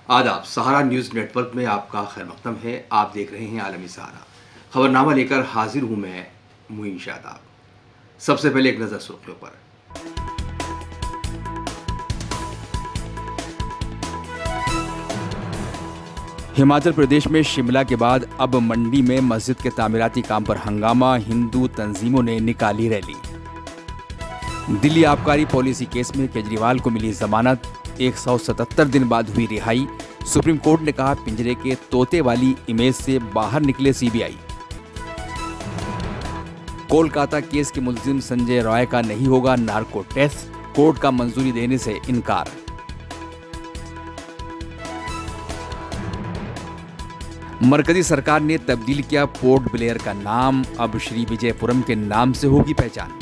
आदाब। सहारा news network में आपका खैर मकदम है। आप देख रहे हैं आलमी सहारा। खबरनामा लेकर हाजिर हूं मैं मुइन शादाब। सबसे पहले एक नज़र सुर्खियों पर। हिमाचल प्रदेश में शिमला के बाद अब मंडी में मस्जिद के तामीराती काम पर हंगामा, हिंदू तंजीमों ने निकाली रैली। दिल्ली आबकारी पॉलिसी केस में केजरीवाल को मिली जमानत, 177 दिन बाद हुई रिहाई। सुप्रीम कोर्ट ने कहा पिंजरे के तोते वाली इमेज से बाहर निकले सीबीआई। कोलकाता केस के मुल्जिम संजय रॉय का नहीं होगा नार्को टेस्ट, कोर्ट का मंजूरी देने से इनकार। मरकजी सरकार ने तब्दील किया पोर्ट ब्लेयर का नाम, अब श्री विजयपुरम के नाम से होगी पहचान।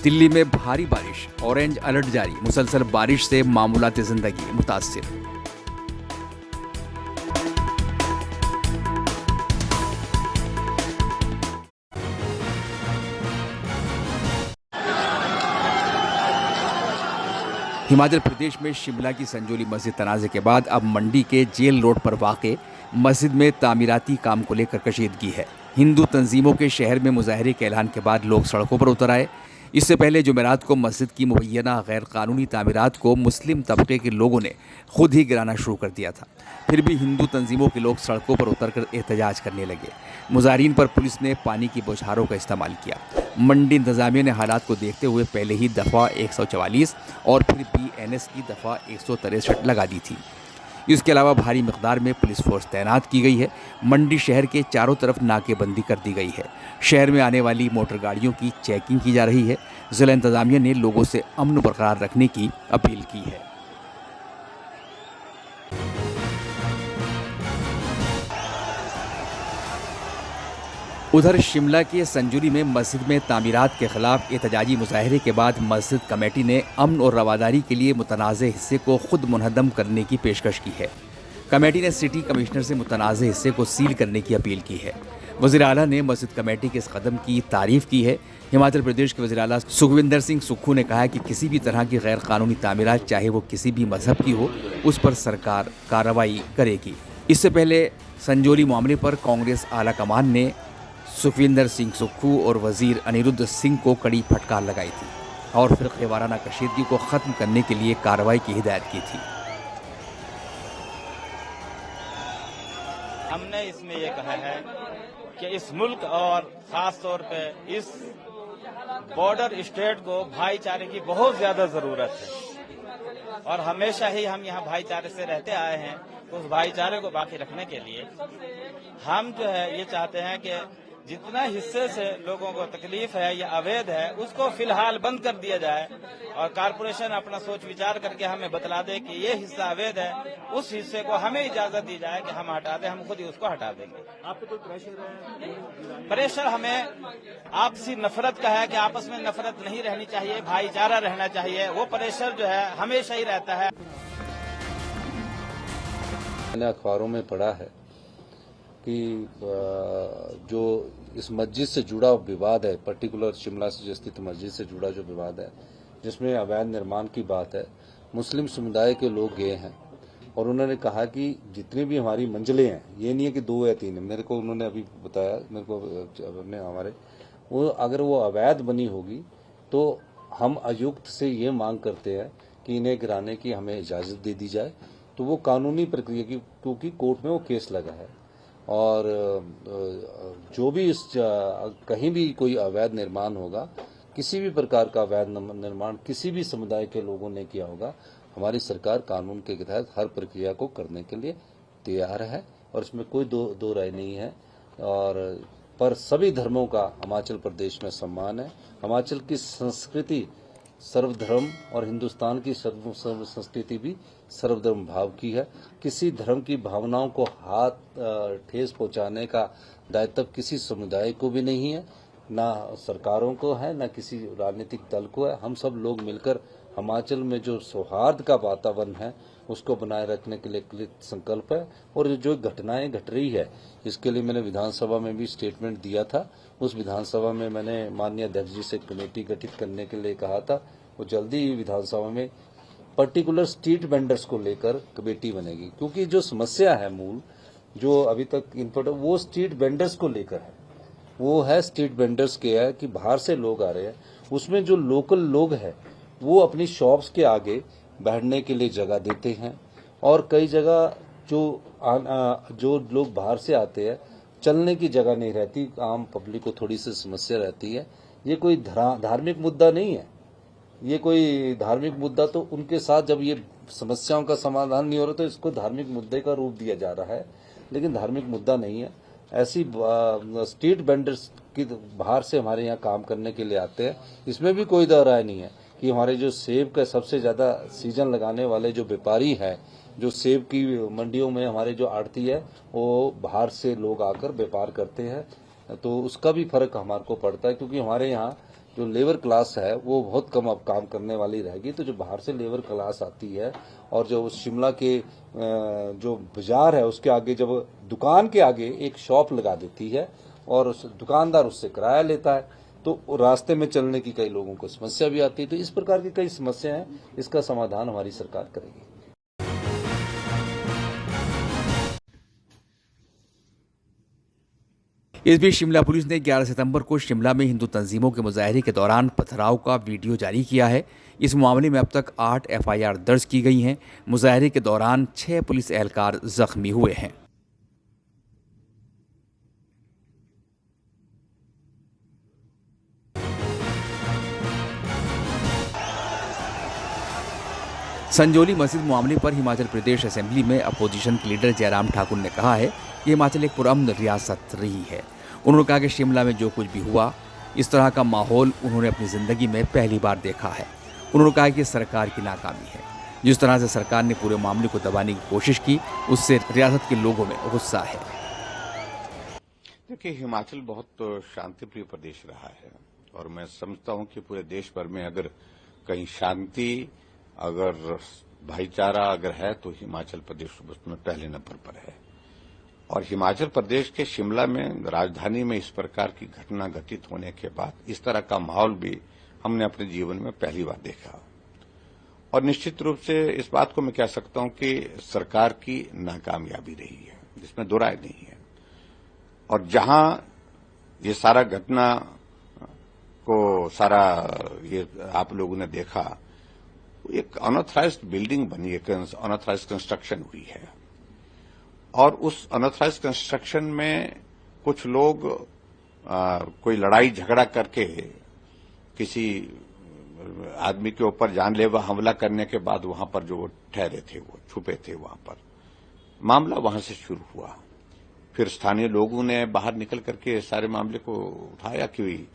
दिल्ली में भारी बारिश, ऑरेंज अलर्ट जारी, मुसलसल बारिश से मामूलात जिंदगी मुतासिर। हिमाचल प्रदेश में शिमला की संजोली मस्जिद तनाज़े के बाद अब मंडी के जेल रोड पर वाक़े मस्जिद में तामीराती काम को लेकर कशीदगी है। हिंदू तंजीमों के शहर में मुजाहरे के ऐलान के बाद लोग सड़कों पर उतर आए। इससे पहले जुमेरात को मस्जिद की मुबैना गैर कानूनी तामीरात को मुस्लिम तबके के लोगों ने खुद ही गिराना शुरू कर दिया था। फिर भी हिंदू तंजीमों के लोग सड़कों पर उतरकर एहतजाज करने लगे। मुजाहिरीन पर पुलिस ने पानी की बौछारों का इस्तेमाल किया। मंडी इंतजामिया ने हालात को देखते हुए पहले ही दफ़ा 144 और फिर BNS की दफ़ा 163 लगा दी थी। इसके अलावा भारी मिक़दार में पुलिस फोर्स तैनात की गई है। मंडी शहर के चारों तरफ नाकेबंदी कर दी गई है। शहर में आने वाली मोटर गाड़ियों की चेकिंग की जा रही है। ज़िला इंतजामिया ने लोगों से अमन बरकरार रखने की अपील की है। उधर शिमला के संजूरी में मस्जिद में तामीरात के खिलाफ एहतजाजी मुजाहरे के बाद मस्जिद कमेटी ने अमन और रवादारी के लिए मुतनाज़े हिस्से को खुद मुनहदम करने की पेशकश की है। कमेटी ने सिटी कमिश्नर से मुतनाज़े हिस्से को सील करने की अपील की है। वज़ीर आला ने मस्जिद कमेटी के इस कदम की तारीफ़ की है। हिमाचल प्रदेश के वज़ीर आला सुखविंदर सिंह सुक्खू ने कहा कि किसी भी तरह की गैर कानूनी तामीरात, चाहे वो किसी भी मजहब की हो, उस पर सरकार कार्रवाई करेगी। इससे पहले संजोली मामले पर कांग्रेस आला कमान ने सुखविंदर सिंह सुक्खू और वजीर अनिरुद्ध सिंह को कड़ी फटकार लगाई थी और फिर वाराना कशीदगी को ख़त्म करने के लिए कार्रवाई की हिदायत की थी। हमने इसमें ये कहा है कि इस मुल्क और ख़ास तौर पे इस बॉर्डर स्टेट को भाईचारे की बहुत ज़्यादा ज़रूरत है और हमेशा ही हम यहाँ भाईचारे से रहते आए हैं। तो उस भाईचारे को बाकी रखने के लिए हम जो है ये चाहते हैं कि जितना हिस्से से लोगों को तकलीफ है या अवैध है उसको फिलहाल बंद कर दिया जाए और कारपोरेशन अपना सोच विचार करके हमें बतला दे कि ये हिस्सा अवैध है, उस हिस्से को हमें इजाजत दी जाए कि हम हटा दें, हम खुद ही उसको हटा देंगे। आपको तो प्रेशर है? प्रेशर हमें आपसी नफरत का है कि आपस में नफरत नहीं रहनी चाहिए, भाईचारा रहना चाहिए। वो प्रेशर जो है हमेशा ही रहता है। मैंने अखबारों में पढ़ा है कि जो इस मस्जिद से जुड़ा विवाद है, पर्टिकुलर शिमला से स्थित मस्जिद से जुड़ा जो विवाद है, जिसमें अवैध निर्माण की बात है, मुस्लिम समुदाय के लोग गए हैं और उन्होंने कहा कि जितनी भी हमारी मंजिलें हैं, ये नहीं है कि 2 या 3 है, मेरे को उन्होंने अभी बताया, मेरे को अपने हमारे वो अगर वो अवैध बनी होगी तो हम आयुक्त से ये मांग करते हैं कि इन्हें गिराने की हमें इजाज़त दे दी जाए। तो वो कानूनी प्रक्रिया की, क्योंकि कोर्ट में वो केस लगा है और जो भी इस कहीं भी कोई अवैध निर्माण होगा, किसी भी प्रकार का अवैध निर्माण किसी भी समुदाय के लोगों ने किया होगा, हमारी सरकार कानून के तहत हर प्रक्रिया को करने के लिए तैयार है और इसमें कोई दो राय नहीं है। और पर सभी धर्मों का हिमाचल प्रदेश में सम्मान है। हिमाचल की संस्कृति सर्वधर्म और हिंदुस्तान की सर्व संस्कृति भी सर्वधर्म भाव की है। किसी धर्म की भावनाओं को हाथ ठेस पहुंचाने का दायित्व किसी समुदाय को भी नहीं है, ना सरकारों को है, ना किसी राजनीतिक दल को है। हम सब लोग मिलकर हिमाचल में जो सौहार्द का वातावरण है उसको बनाए रखने के लिए कृत संकल्प है। और जो घटनाएं घट रही है इसके लिए मैंने विधानसभा में भी स्टेटमेंट दिया था। उस विधानसभा में मैंने माननीय अध्यक्ष जी से कमेटी गठित करने के लिए कहा था। वो जल्दी ही विधानसभा में पर्टिकुलर स्ट्रीट वेंडर्स को लेकर कमेटी बनेगी, क्योंकि जो समस्या है मूल जो अभी तक इनपुट वो स्ट्रीट वेंडर्स को लेकर है। वो है स्ट्रीट वेंडर्स के है कि बाहर से लोग आ रहे हैं, उसमें जो लोकल लोग हैं वो अपनी शॉप्स के आगे बैठने के लिए जगह देते हैं, और कई जगह जो लोग बाहर से आते हैं चलने की जगह नहीं रहती, आम पब्लिक को थोड़ी सी समस्या रहती है। ये कोई धार्मिक मुद्दा नहीं है, ये कोई धार्मिक मुद्दा तो उनके साथ जब ये समस्याओं का समाधान नहीं हो रहा तो इसको धार्मिक मुद्दे का रूप दिया जा रहा है, लेकिन धार्मिक मुद्दा नहीं है। ऐसी स्ट्रीट वेंडर्स की बाहर से हमारे यहाँ काम करने के लिए आते हैं, इसमें भी कोई दो राय नहीं है कि हमारे जो सेब का सबसे ज्यादा सीजन लगाने वाले जो व्यापारी हैं, जो सेब की मंडियों में हमारे जो आड़ती है वो बाहर से लोग आकर व्यापार करते हैं, तो उसका भी फर्क हमारे को पड़ता है, क्योंकि हमारे यहाँ जो लेबर क्लास है वो बहुत कम अब काम करने वाली रहेगी। तो जो बाहर से लेबर क्लास आती है और जो शिमला के जो बाजार है उसके आगे जब दुकान के आगे एक शॉप लगा देती है और उस दुकानदार उससे किराया लेता है, तो रास्ते में चलने की कई लोगों को समस्या भी आती है। तो इस प्रकार की कई समस्याएं हैं, इसका समाधान हमारी सरकार करेगी। इस बीच शिमला पुलिस ने 11 सितंबर को शिमला में हिंदू तंजीमों के मुजाहरे के दौरान पथराव का वीडियो जारी किया है। इस मामले में अब तक 8 एफआईआर दर्ज की गई हैं। मुजाहरे के दौरान 6 पुलिस एहलकार जख्मी हुए हैं। संजौली मस्जिद मामले पर हिमाचल प्रदेश असेंबली में अपोजिशन के लीडर जयराम ठाकुर ने कहा है कि हिमाचल एक पुरअमन रियासत रही है। उन्होंने कहा कि शिमला में जो कुछ भी हुआ, इस तरह का माहौल उन्होंने अपनी ज़िंदगी में पहली बार देखा है। उन्होंने कहा कि सरकार की नाकामी है। जिस तरह से सरकार ने पूरे मामले को दबाने की कोशिश की, उससे रियासत के लोगों में गुस्सा है। देखिए, हिमाचल बहुत शांतिप्रिय प्रदेश रहा है और मैं समझता हूं कि पूरे देश भर में अगर कहीं शांति, अगर भाईचारा अगर है तो हिमाचल प्रदेश उसमें पहले नंबर पर है। और हिमाचल प्रदेश के शिमला में राजधानी में इस प्रकार की घटना घटित होने के बाद इस तरह का माहौल भी हमने अपने जीवन में पहली बार देखा। और निश्चित रूप से इस बात को मैं कह सकता हूं कि सरकार की नाकामयाबी रही है, जिसमें दो राय नहीं है। और जहां ये सारा घटना को सारा ये आप लोगों ने देखा, एक अनऑथराइज्ड बिल्डिंग बनी, एक अनऑथराइज्ड कंस्ट्रक्शन हुई है और उस अनऑथराइज्ड कंस्ट्रक्शन में कुछ लोग कोई लड़ाई झगड़ा करके किसी आदमी के ऊपर जानलेवा हमला करने के बाद वहां पर जो ठहरे थे, वो छुपे थे, वहां पर मामला वहां से शुरू हुआ। फिर स्थानीय लोगों ने बाहर निकल करके सारे मामले को उठाया कि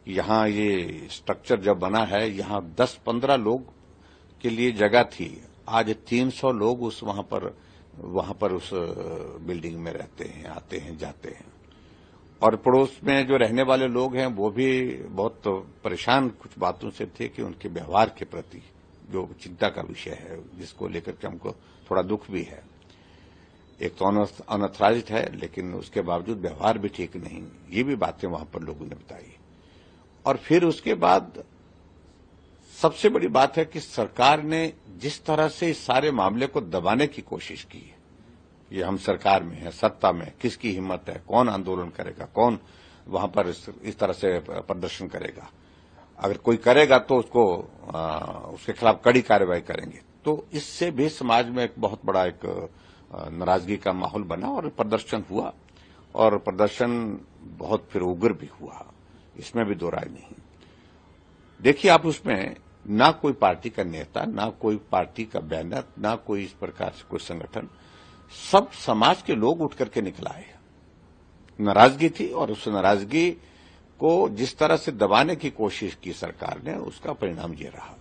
यहां ये स्ट्रक्चर जब बना है, यहां 10-15 लोग के लिए जगह थी, आज 300 लोग वहां पर उस बिल्डिंग में रहते हैं, आते हैं, जाते हैं। और पड़ोस में जो रहने वाले लोग हैं वो भी बहुत परेशान कुछ बातों से थे कि उनके व्यवहार के प्रति जो चिंता का विषय है, जिसको लेकर के हमको थोड़ा दुख भी है। एक तो अनऑथराइज्ड है, लेकिन उसके बावजूद व्यवहार भी ठीक नहीं, ये भी बातें वहां पर लोगों ने बताई। और फिर उसके बाद सबसे बड़ी बात है कि सरकार ने जिस तरह से इस सारे मामले को दबाने की कोशिश की, ये हम सरकार में है, सत्ता में, किसकी हिम्मत है, कौन आंदोलन करेगा, कौन वहां पर इस तरह से प्रदर्शन करेगा, अगर कोई करेगा तो उसके खिलाफ कड़ी कार्रवाई करेंगे। तो इससे भी समाज में एक बहुत बड़ा एक नाराजगी का माहौल बना और प्रदर्शन हुआ, और प्रदर्शन बहुत फिर उग्र भी हुआ, इसमें भी दो राय नहीं। देखिए, आप उसमें ना कोई पार्टी का नेता, ना कोई पार्टी का बैनर, ना कोई इस प्रकार से कोई संगठन, सब समाज के लोग उठ करके निकलाए। नाराजगी थी और उस नाराजगी को जिस तरह से दबाने की कोशिश की सरकार ने, उसका परिणाम ये रहा।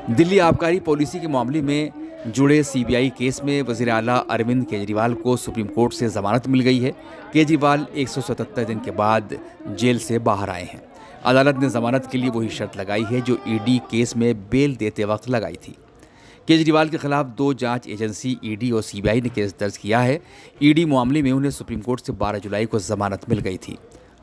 दिल्ली आबकारी पॉलिसी के मामले में जुड़े सीबीआई केस में वज़ीर आला अरविंद केजरीवाल को सुप्रीम कोर्ट से जमानत मिल गई है। केजरीवाल 177 दिन के बाद जेल से बाहर आए हैं। अदालत ने जमानत के लिए वही शर्त लगाई है जो ईडी केस में बेल देते वक्त लगाई थी। केजरीवाल के खिलाफ 2 जांच एजेंसी ईडी और सीबीआई ने केस दर्ज किया है। ईडी मामले में उन्हें सुप्रीम कोर्ट से 12 जुलाई को जमानत मिल गई थी।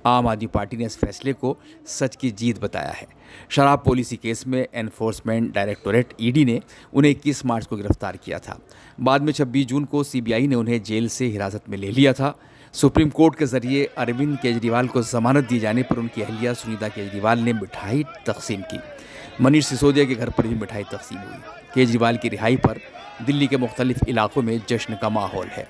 आम आदमी पार्टी ने इस फैसले को सच की जीत बताया है। शराब पॉलिसी केस में एनफोर्समेंट डायरेक्टोरेट ईडी ने उन्हें 21 मार्च को गिरफ्तार किया था। बाद में 26 जून को सीबीआई ने उन्हें जेल से हिरासत में ले लिया था। सुप्रीम कोर्ट के जरिए अरविंद केजरीवाल को जमानत दिए जाने पर उनकी अहलिया सुनीता केजरीवाल ने मिठाई तकसीम की। मनीष सिसोदिया के घर पर भी मिठाई तकसीम हुई। केजरीवाल की रिहाई पर दिल्ली के मुख्तलिफ इलाकों में जश्न का माहौल है।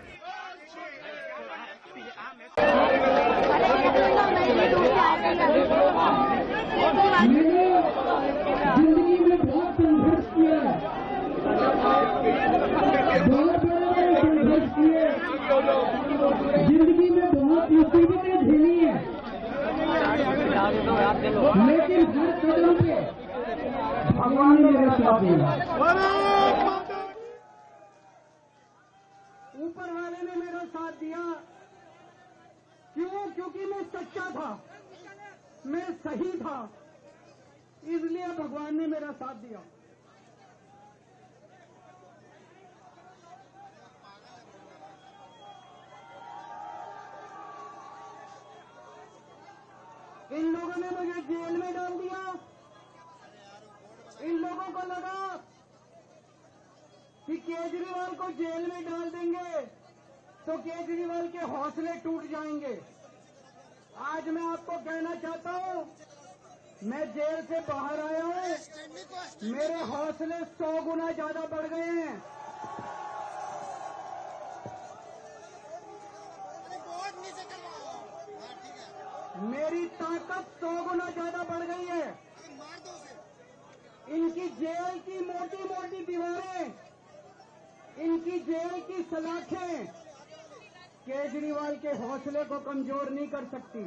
जिंदगी में बहुत मुसीबतें झेली है, लेकिन हर कदम पे भगवान ने मेरा साथ दिया। ऊपर वाले ने मेरा साथ दिया। क्यों? क्योंकि मैं सच्चा था, मैं सही था, इसलिए भगवान ने मेरा साथ दिया। इन लोगों ने मुझे जेल में डाल दिया। इन लोगों को लगा कि केजरीवाल को जेल में डाल देंगे तो केजरीवाल के हौसले टूट जाएंगे। आज मैं आपको कहना चाहता हूं, मैं जेल से बाहर आया हूं, मेरे हौसले 100 गुना ज्यादा बढ़ गए हैं। मेरी ताकत 100 गुना ज्यादा बढ़ गई है। इनकी जेल की मोटी मोटी दीवारें, इनकी जेल की सलाखें केजरीवाल के हौसले को कमजोर नहीं कर सकती।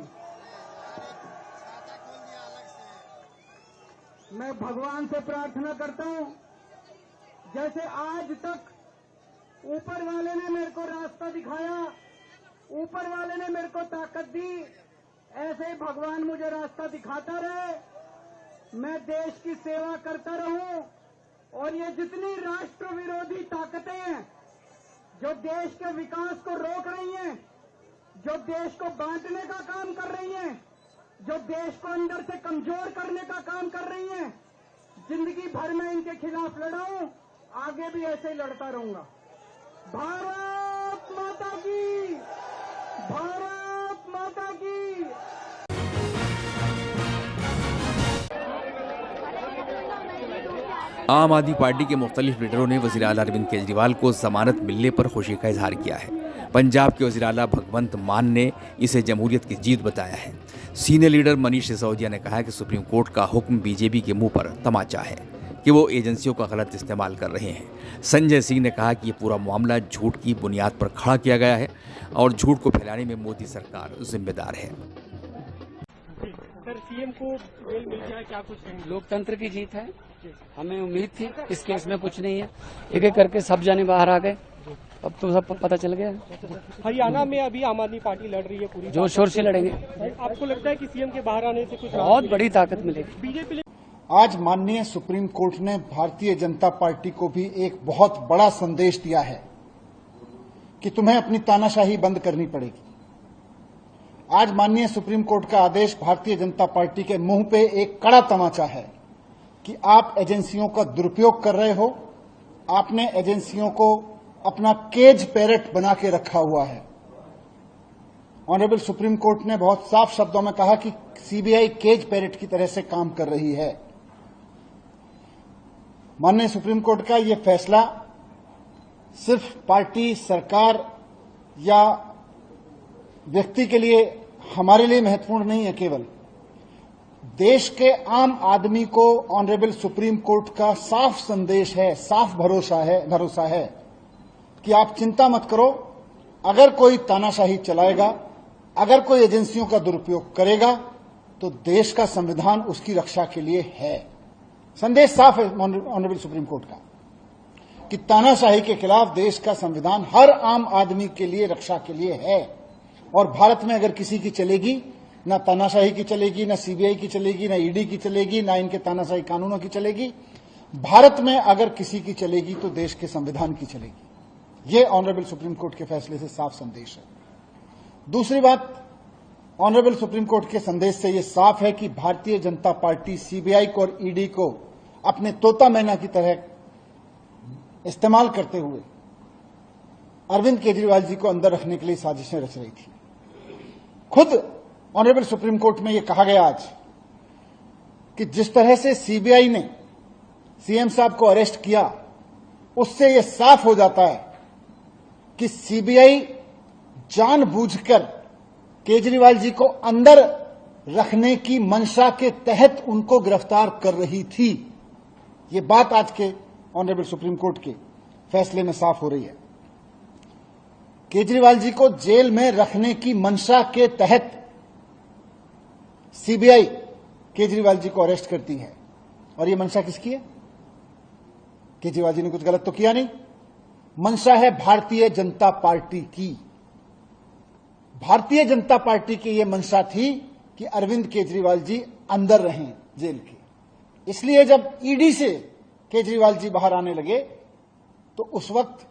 मैं भगवान से प्रार्थना करता हूं, जैसे आज तक ऊपर वाले ने मेरे को रास्ता दिखाया, ऊपर वाले ने मेरे को ताकत दी, ऐसे ही भगवान मुझे रास्ता दिखाता रहे, मैं देश की सेवा करता रहूं। और ये जितनी राष्ट्र विरोधी ताकतें हैं जो देश के विकास को रोक रही हैं, जो देश को बांटने का काम कर रही हैं, जो देश को अंदर से कमजोर करने का काम कर रही हैं, जिंदगी भर में इनके खिलाफ लड़ा हूं, आगे भी ऐसे ही लड़ता रहूंगा। भारत माता की, भारत माता की। आम आदमी पार्टी के मुख्तलिफ लीडरों ने वज़ीर आला अरविंद केजरीवाल को जमानत मिलने पर खुशी का इजहार किया है। पंजाब के वज़ीर आला भगवंत मान ने इसे जमहूरियत की जीत बताया है। सीनियर लीडर मनीष सिसोदिया ने कहा है कि सुप्रीम कोर्ट का हुक्म बीजेपी के मुंह पर तमाचा है कि वो एजेंसियों का गलत इस्तेमाल कर रहे हैं। संजय सिंह ने कहा कि ये पूरा मामला झूठ की बुनियाद पर खड़ा किया गया है और झूठ को फैलाने में मोदी सरकार जिम्मेदार है। सर, सीएम को बेल मिल गया है, क्या कुछ कहेंगे? लोकतंत्र की जीत है, हमें उम्मीद थी, इस केस में कुछ नहीं है। एक एक करके सब जाने बाहर आ गए, अब तो सब पता चल गया। हरियाणा में अभी आम आदमी पार्टी लड़ रही है पूरी जोर शोर से लड़ेंगे। आपको लगता है कि सीएम के बाहर आने से कुछ बहुत बड़ी ताकत मिलेगी बीजेपी? आज माननीय सुप्रीम कोर्ट ने भारतीय जनता पार्टी को भी एक बहुत बड़ा संदेश दिया है कि तुम्हें अपनी तानाशाही बंद करनी पड़ेगी। आज माननीय सुप्रीम कोर्ट का आदेश भारतीय जनता पार्टी के मुंह पे एक कड़ा तमाचा है कि आप एजेंसियों का दुरुपयोग कर रहे हो। आपने एजेंसियों को अपना केज पैरेट बना के रखा हुआ है। ऑनरेबल सुप्रीम कोर्ट ने बहुत साफ शब्दों में कहा कि सीबीआई केज पैरेट की तरह से काम कर रही है। माननीय सुप्रीम कोर्ट का यह फैसला सिर्फ पार्टी, सरकार या व्यक्ति के लिए, हमारे लिए महत्वपूर्ण नहीं है। केवल देश के आम आदमी को ऑनरेबल सुप्रीम कोर्ट का साफ संदेश है, साफ भरोसा है कि आप चिंता मत करो, अगर कोई तानाशाही चलाएगा, अगर कोई एजेंसियों का दुरुपयोग करेगा तो देश का संविधान उसकी रक्षा के लिए है। संदेश साफ है ऑनरेबल सुप्रीम कोर्ट का कि तानाशाही के खिलाफ देश का संविधान हर आम आदमी के लिए रक्षा के लिए है। और भारत में अगर किसी की चलेगी, ना तानाशाही की चलेगी, ना सीबीआई की चलेगी, ना ईडी की चलेगी, ना इनके तानाशाही कानूनों की चलेगी। भारत में अगर किसी की चलेगी तो देश के संविधान की चलेगी। ये ऑनरेबल सुप्रीम कोर्ट के फैसले से साफ संदेश है। दूसरी बात, ऑनरेबल सुप्रीम कोर्ट के संदेश से ये साफ है कि भारतीय जनता पार्टी सीबीआई को और ईडी को अपने तोता मैना की तरह इस्तेमाल करते हुए अरविंद केजरीवाल जी को अंदर रखने के लिए साजिशें रच रही थी। खुद ऑनरेबल सुप्रीम कोर्ट में यह कहा गया आज कि जिस तरह से सीबीआई ने सीएम साहब को अरेस्ट किया, उससे यह साफ हो जाता है कि सीबीआई जानबूझकर केजरीवाल जी को अंदर रखने की मंशा के तहत उनको गिरफ्तार कर रही थी। ये बात आज के ऑनरेबल सुप्रीम कोर्ट के फैसले में साफ हो रही है। केजरीवाल जी को जेल में रखने की मंशा के तहत सीबीआई केजरीवाल जी को अरेस्ट करती है। और ये मंशा किसकी है? केजरीवाल जी ने कुछ गलत तो किया नहीं। मंशा है भारतीय जनता पार्टी की। भारतीय जनता पार्टी की यह मंशा थी कि अरविंद केजरीवाल जी अंदर रहें जेल के। इसलिए जब ईडी से केजरीवाल जी बाहर आने लगे तो उस वक्त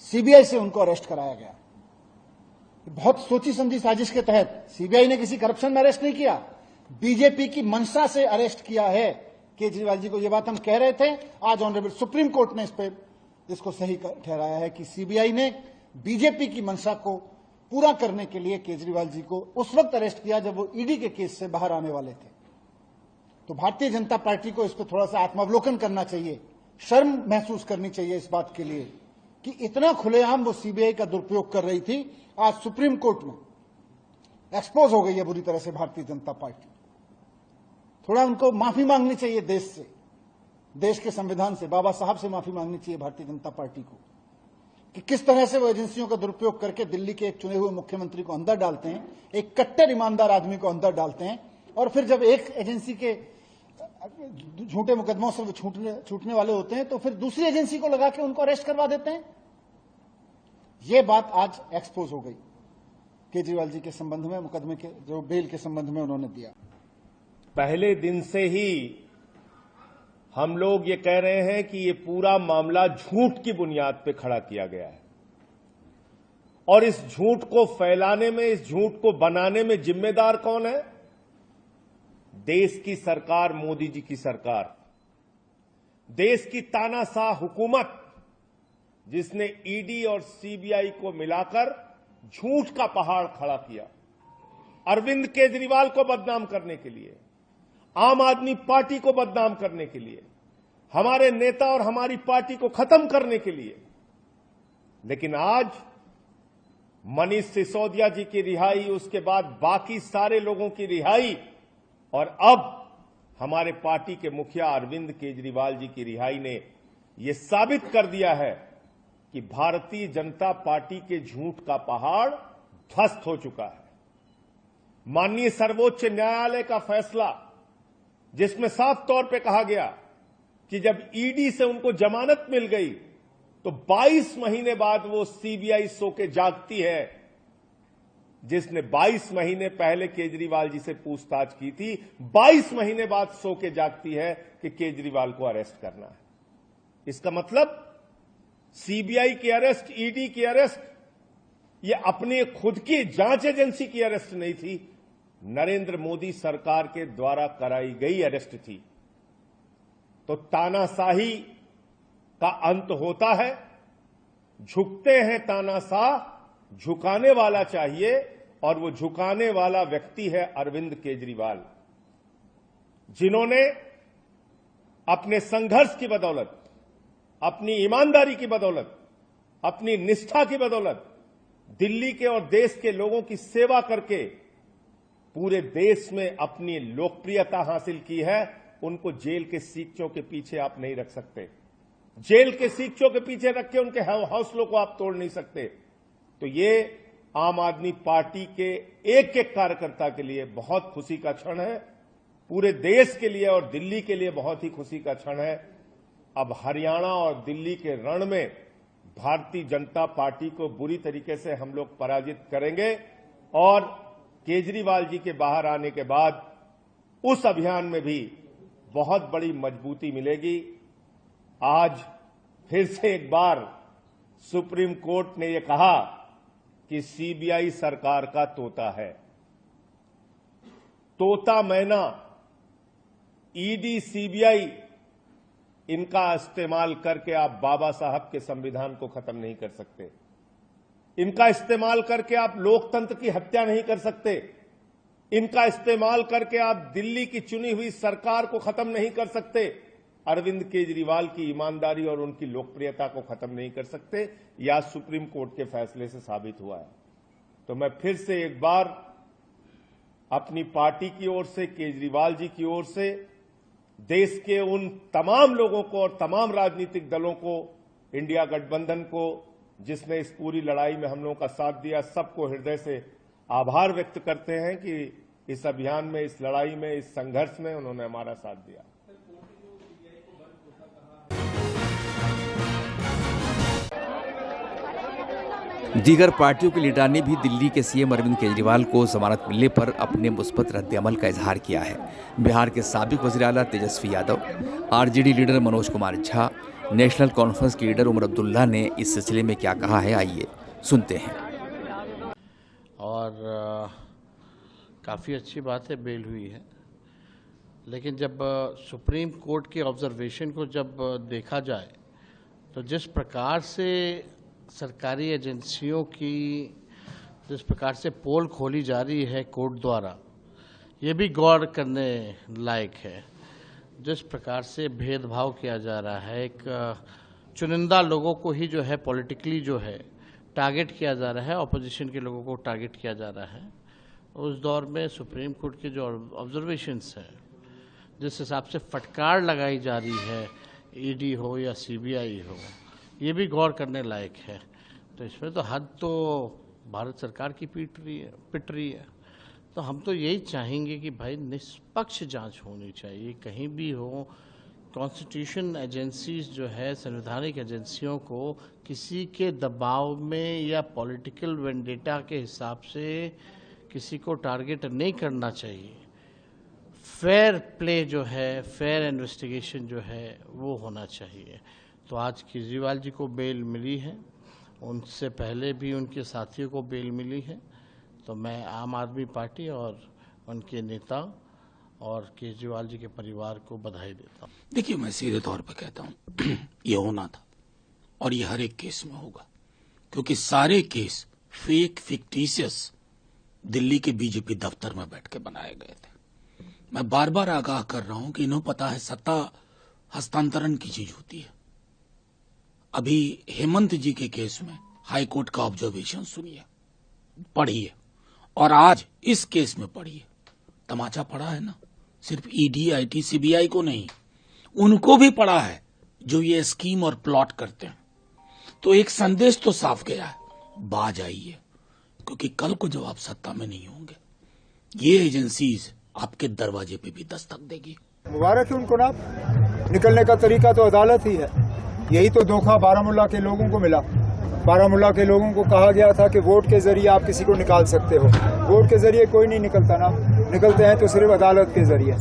सीबीआई से उनको अरेस्ट कराया गया। बहुत सोची समझी साजिश के तहत सीबीआई ने किसी करप्शन में अरेस्ट नहीं किया, बीजेपी की मंशा से अरेस्ट किया है केजरीवाल जी को। यह बात हम कह रहे थे, आज ऑनरेबल सुप्रीम कोर्ट ने इसको सही ठहराया है कि सीबीआई ने बीजेपी की मंशा को पूरा करने के लिए केजरीवाल जी को उस वक्त अरेस्ट किया जब वो ईडी के केस से बाहर आने वाले थे। तो भारतीय जनता पार्टी को इस पर थोड़ा सा आत्मावलोकन करना चाहिए, शर्म महसूस करनी चाहिए इस बात के लिए कि इतना खुलेआम वो सीबीआई का दुरुपयोग कर रही थी। आज सुप्रीम कोर्ट में एक्सपोज हो गई है बुरी तरह से भारतीय जनता पार्टी। थोड़ा उनको माफी मांगनी चाहिए देश से, देश के संविधान से, बाबा साहब से माफी मांगनी चाहिए भारतीय जनता पार्टी को कि किस तरह से वो एजेंसियों का दुरुपयोग करके दिल्ली के एक चुने हुए मुख्यमंत्री को अंदर डालते हैं, एक कट्टर ईमानदार आदमी को अंदर डालते हैं, और फिर जब एक एजेंसी के झूठे मुकदमों से वो छूटने वाले होते हैं तो फिर दूसरी एजेंसी को लगा के उनको अरेस्ट करवा देते हैं। ये बात आज एक्सपोज हो गई केजरीवाल जी के संबंध में, मुकदमे के जो बेल के संबंध में उन्होंने दिया। पहले दिन से ही हम लोग ये कह रहे हैं कि ये पूरा मामला झूठ की बुनियाद पे खड़ा किया गया है और इस झूठ को फैलाने में, इस झूठ को बनाने में जिम्मेदार कौन है? देश की सरकार, मोदी जी की सरकार, देश की तानाशाह हुकूमत, जिसने ईडी और सीबीआई को मिलाकर झूठ का पहाड़ खड़ा किया अरविंद केजरीवाल को बदनाम करने के लिए, आम आदमी पार्टी को बदनाम करने के लिए, हमारे नेता और हमारी पार्टी को खत्म करने के लिए। लेकिन आज मनीष सिसोदिया जी की रिहाई, उसके बाद बाकी सारे लोगों की रिहाई और अब हमारे पार्टी के मुखिया अरविंद केजरीवाल जी की रिहाई ने यह साबित कर दिया है कि भारतीय जनता पार्टी के झूठ का पहाड़ ध्वस्त हो चुका है। माननीय सर्वोच्च न्यायालय का फैसला, जिसमें साफ तौर पे कहा गया कि जब ईडी से उनको जमानत मिल गई तो 22 महीने बाद वो सीबीआई सो के जागती है, जिसने 22 महीने पहले केजरीवाल जी से पूछताछ की थी, 22 महीने बाद सो के जागती है कि केजरीवाल को अरेस्ट करना है। इसका मतलब सीबीआई की अरेस्ट, ईडी की अरेस्ट, ये अपने खुद की जांच एजेंसी की अरेस्ट नहीं थी, नरेंद्र मोदी सरकार के द्वारा कराई गई अरेस्ट थी। तो तानाशाही का अंत होता है, झुकते हैं तानाशाह, झुकाने वाला चाहिए, और वो झुकाने वाला व्यक्ति है अरविंद केजरीवाल, जिन्होंने अपने संघर्ष की बदौलत, अपनी ईमानदारी की बदौलत, अपनी निष्ठा की बदौलत दिल्ली के और देश के लोगों की सेवा करके पूरे देश में अपनी लोकप्रियता हासिल की है। उनको जेल के सीखचों के पीछे आप नहीं रख सकते, जेल के सीखचों के पीछे रख के उनके हौसलों को आप तोड़ नहीं सकते। तो ये आम आदमी पार्टी के एक एक कार्यकर्ता के लिए बहुत खुशी का क्षण है, पूरे देश के लिए और दिल्ली के लिए बहुत ही खुशी का क्षण है। अब हरियाणा और दिल्ली के रण में भारतीय जनता पार्टी को बुरी तरीके से हम लोग पराजित करेंगे और केजरीवाल जी के बाहर आने के बाद उस अभियान में भी बहुत बड़ी मजबूती मिलेगी। आज फिर से एक बार सुप्रीम कोर्ट ने यह कहा कि सीबीआई सरकार का तोता है, तोता मैना, ईडी, सीबीआई, इनका इस्तेमाल करके आप बाबा साहब के संविधान को खत्म नहीं कर सकते। इनका इस्तेमाल करके आप लोकतंत्र की हत्या नहीं कर सकते। इनका इस्तेमाल करके आप दिल्ली की चुनी हुई सरकार को खत्म नहीं कर सकते। अरविंद केजरीवाल की ईमानदारी और उनकी लोकप्रियता को खत्म नहीं कर सकते। यह सुप्रीम कोर्ट के फैसले से साबित हुआ है। तो मैं फिर से एक बार अपनी पार्टी की ओर से, केजरीवाल जी की ओर से, देश के उन तमाम लोगों को और तमाम राजनीतिक दलों को, इंडिया गठबंधन को, जिसने इस पूरी लड़ाई में हम लोगों का साथ दिया, सबको हृदय से आभार व्यक्त करते हैं कि इस अभियान में, इस लड़ाई में, इस संघर्ष में उन्होंने हमारा साथ दिया। दीगर पार्टियों के लीडर ने भी दिल्ली के सीएम अरविंद केजरीवाल को जमानत मिलने पर अपने मुस्बत रद्द-ए-अमल का इजहार किया है। बिहार के साबिक वज़ीर आला Tejashwi Yadav, RJD leader Manoj Kumar Jha, National Conference के लीडर उमर अब्दुल्ला ने इस सिलसिले में क्या कहा है, आइए सुनते हैं। और काफ़ी अच्छी बात है, बेल हुई है। लेकिन जब सुप्रीम कोर्ट के ऑब्जर्वेशन को जब देखा जाए तो जिस प्रकार से सरकारी एजेंसियों की जिस प्रकार से पोल खोली जा रही है कोर्ट द्वारा, ये भी गौर करने लायक है। जिस प्रकार से भेदभाव किया जा रहा है, एक चुनिंदा लोगों को ही जो है पॉलिटिकली जो है टारगेट किया जा रहा है, ऑपोजिशन के लोगों को टारगेट किया जा रहा है। उस दौर में सुप्रीम कोर्ट के जो ऑब्जर्वेशंस हैं, जिस हिसाब से फटकार लगाई जा रही है, ईडी हो या सीबीआई हो, ये भी गौर करने लायक है। तो इसमें तो हद तो भारत सरकार की पिट रही है। तो हम तो यही चाहेंगे कि भाई निष्पक्ष जांच होनी चाहिए, कहीं भी हो। कॉन्स्टिट्यूशन एजेंसीज जो है, संवैधानिक एजेंसियों को किसी के दबाव में या पॉलिटिकल वेंडेटा के हिसाब से किसी को टारगेट नहीं करना चाहिए। फेयर प्ले जो है, फेयर इन्वेस्टिगेशन जो है, वो होना चाहिए। तो आज केजरीवाल जी को बेल मिली है, उनसे पहले भी उनके साथियों को बेल मिली है। तो मैं आम आदमी पार्टी और उनके नेता और केजरीवाल जी के परिवार को बधाई देता हूँ। देखिए, मैं सीधे तौर पे कहता हूँ, ये होना था और ये हर एक केस में होगा, क्योंकि सारे केस फेक, फिक्टिशियस दिल्ली के बीजेपी दफ्तर में बैठ के बनाए गए थे। मैं बार बार आगाह कर रहा हूं कि इन्हें पता है सत्ता हस्तांतरण की चीज होती है। अभी हेमंत जी के केस में हाई कोर्ट का ऑब्जर्वेशन सुनिए, पढ़िए, और आज इस केस में पढ़िए। तमाचा पड़ा है ना, सिर्फ ईडी, आईटी, सीबीआई को नहीं, उनको भी पड़ा है जो ये स्कीम और प्लॉट करते हैं। तो एक संदेश तो साफ गया है, बाज आइए, क्योंकि कल को जब आप सत्ता में नहीं होंगे, ये एजेंसीज आपके दरवाजे पे भी दस्तक देगी। मुबारक है उनको ना, निकलने का तरीका तो अदालत ही है। यही तो धोखा बारामूला के लोगों को मिला। बारामूला के लोगों को कहा गया था कि वोट के जरिए आप किसी को निकाल सकते हो। वोट के जरिए कोई नहीं निकलता ना, निकलते हैं तो सिर्फ अदालत के जरिए।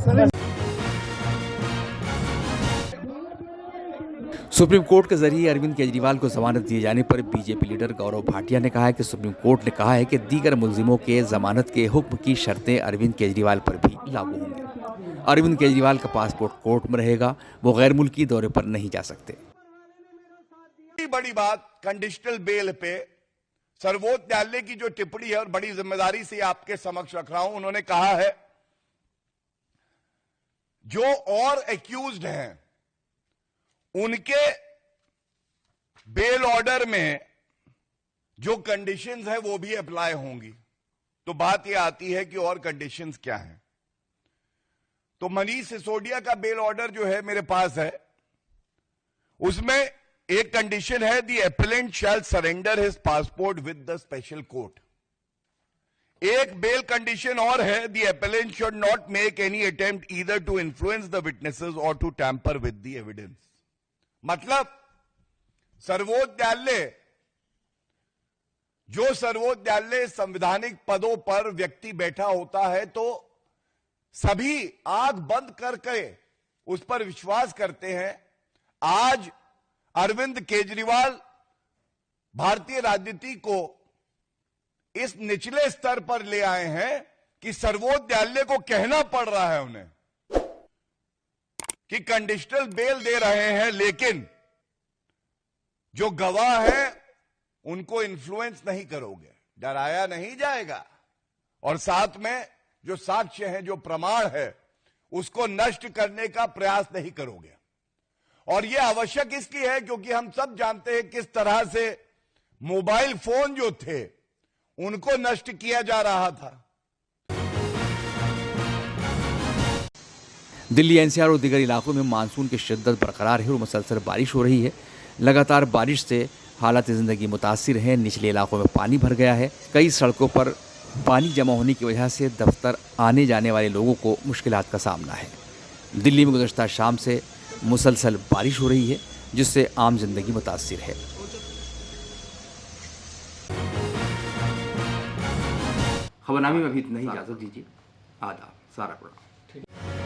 सुप्रीम कोर्ट के जरिए अरविंद केजरीवाल को जमानत दिए जाने पर बीजेपी लीडर गौरव भाटिया ने कहा है कि सुप्रीम कोर्ट ने कहा है कि दीगर मुलजिमों के जमानत के हुक्म की शर्तें अरविंद केजरीवाल पर भी लागू होंगी। अरविंद केजरीवाल का पासपोर्ट कोर्ट में रहेगा, वो गैर मुल्की दौरे पर नहीं जा सकते। बड़ी बात, कंडीशनल बेल पे सर्वोच्च न्यायालय की जो टिप्पणी है, और बड़ी जिम्मेदारी से आपके समक्ष रख रहा हूं, उन्होंने कहा है जो और एक्यूज्ड हैं उनके बेल ऑर्डर में जो कंडीशंस है वो भी अप्लाई होंगी। तो बात यह आती है कि और कंडीशंस क्या हैं। तो मनीष सिसोदिया का बेल ऑर्डर जो है मेरे पास है, उसमें एक कंडीशन है, the appellant shall surrender his passport with the special court. एक बेल कंडीशन और है, the appellant should not make any attempt either to influence the witnesses or to tamper with the evidence. मतलब सर्वोच्च न्यायालय, जो सर्वोच्च न्यायालय संवैधानिक पदों पर व्यक्ति बैठा होता है तो सभी आंख बंद करके उस पर विश्वास करते हैं। आज अरविंद केजरीवाल भारतीय राजनीति को इस निचले स्तर पर ले आए हैं कि सर्वोच्च न्यायालय को कहना पड़ रहा है उन्हें कि कंडीशनल बेल दे रहे हैं, लेकिन जो गवाह है उनको इन्फ्लुएंस नहीं करोगे, डराया नहीं जाएगा, और साथ में जो साक्ष्य है, जो प्रमाण है, उसको नष्ट करने का प्रयास नहीं करोगे। और यह आवश्यक इसकी है क्योंकि हम सब जानते हैं किस तरह से मोबाइल फोन जो थे उनको नष्ट किया जा रहा था। दिल्ली एनसीआर और दीगर इलाकों में मानसून की शिद्दत बरकरार है और मुसलसल बारिश हो रही है। लगातार बारिश से हालात ज़िंदगी मुतासिर हैं। निचले इलाकों में पानी भर गया है। कई सड़कों पर पानी जमा होने की वजह से दफ्तर आने जाने वाले लोगों को मुश्किलात का सामना है। दिल्ली में गुज़श्ता शाम से मुसलसल बारिश हो रही है, जिससे आम जिंदगी मुतासिर है। खबरनामे में अभी इतना ही, इजाज़त दीजिए। आदाब। सारा प्रोग्राम